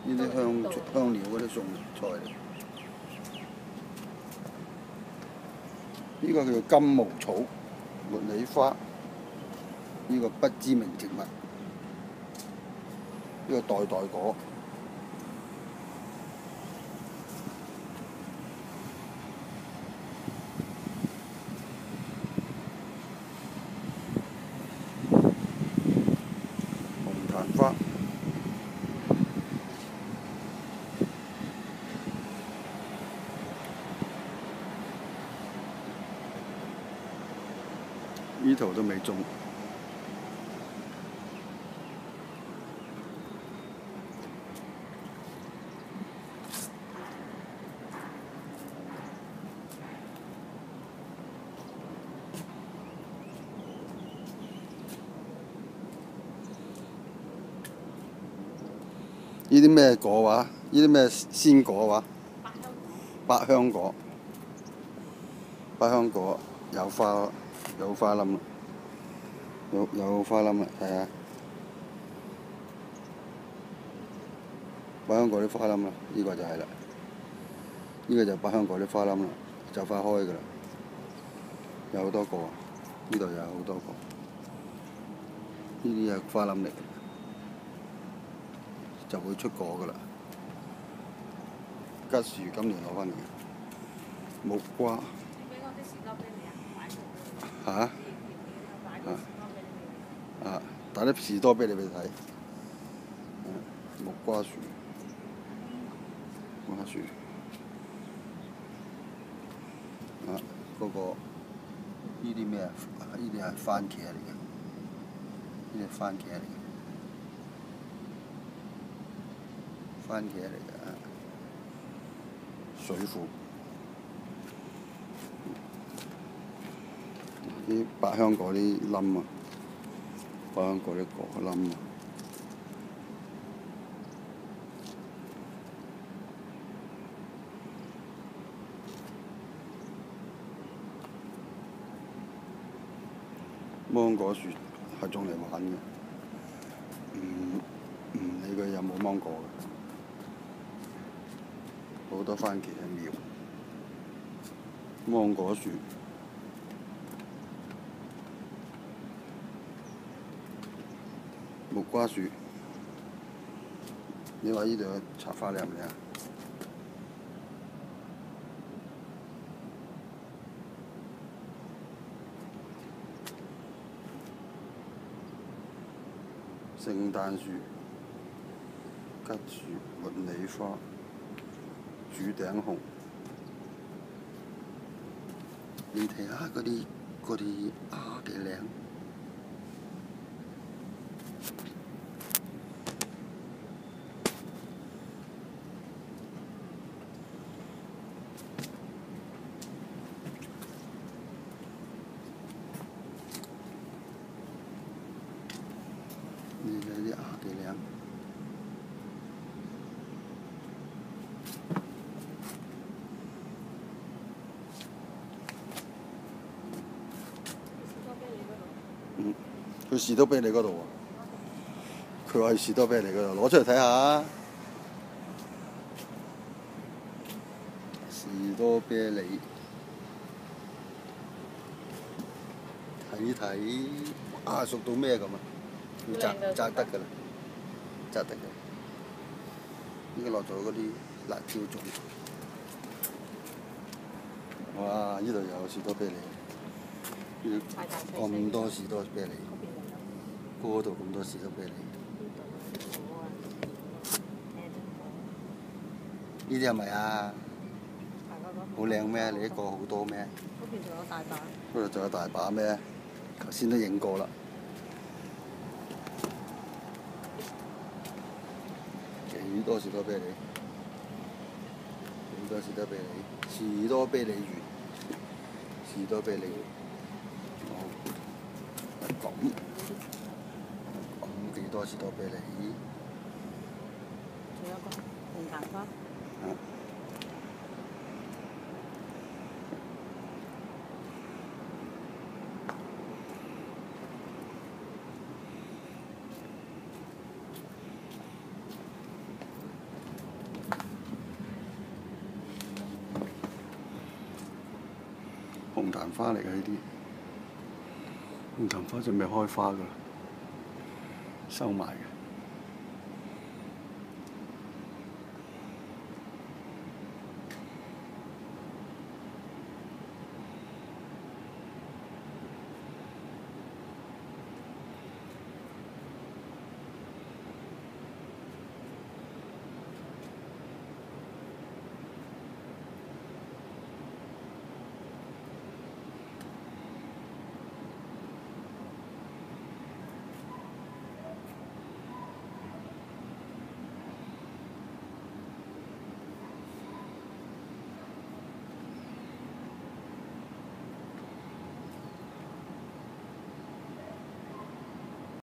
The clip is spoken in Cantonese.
呢啲香料嗰啲餸菜嚟。呢個叫做金毛草、茉莉花，呢個不知名植物，呢個代代果。紅檀花。呢度都未種。呢啲咩果話？呢啲咩鮮果話？百香果。百香果有花冧啦，有花冧啦，係啊！百香果啲花冧啦，呢個就係啦，呢個就百香果啲花冧啦，就快開㗎啦，有好多個，呢度有好多個，呢啲係花冧嚟嘅，就會出果㗎啦。桔樹今年攞翻嚟嘅，木瓜。嚇？打啲士多啤梨俾你睇。木瓜樹，嗰個呢啲咩啊？呢啲係番茄嚟嘅，呢啲係番茄嚟嘅，番茄嚟嘅，水庫。啲百香果啲冧啊，百香果啲果冧啊。芒果樹係種嚟玩嘅，唔理佢有冇芒果嘅，好多番茄苗。芒果樹。木瓜樹，你話呢度嘅茶花靚唔靚？聖誕樹、桔樹、茉莉花、柱頂紅，你睇下嗰啲幾靚！你睇啲幾靚！去士多啤梨嗰度喎，佢話去士多啤梨嗰度，攞出嚟睇下。士多啤梨，睇，熟到咩咁啊？要摘得㗎啦，摘得嘅。呢個落咗嗰啲辣椒種。哇！呢度有士多啤梨。咁多士多啤梨，嗰度咁多士多啤梨，呢啲係咪啊？好靚咩？你一個好多咩？嗰邊仲有大把。嗰度仲有大把咩？頭先都影過啦。幾多士多啤梨？幾多士多啤梨？士多啤梨園，士多啤梨園。咁幾多士多啤梨？仲有個紅檀花。龍潭花嚟嘅呢啲，龍潭花準備開花㗎啦，收埋嘅。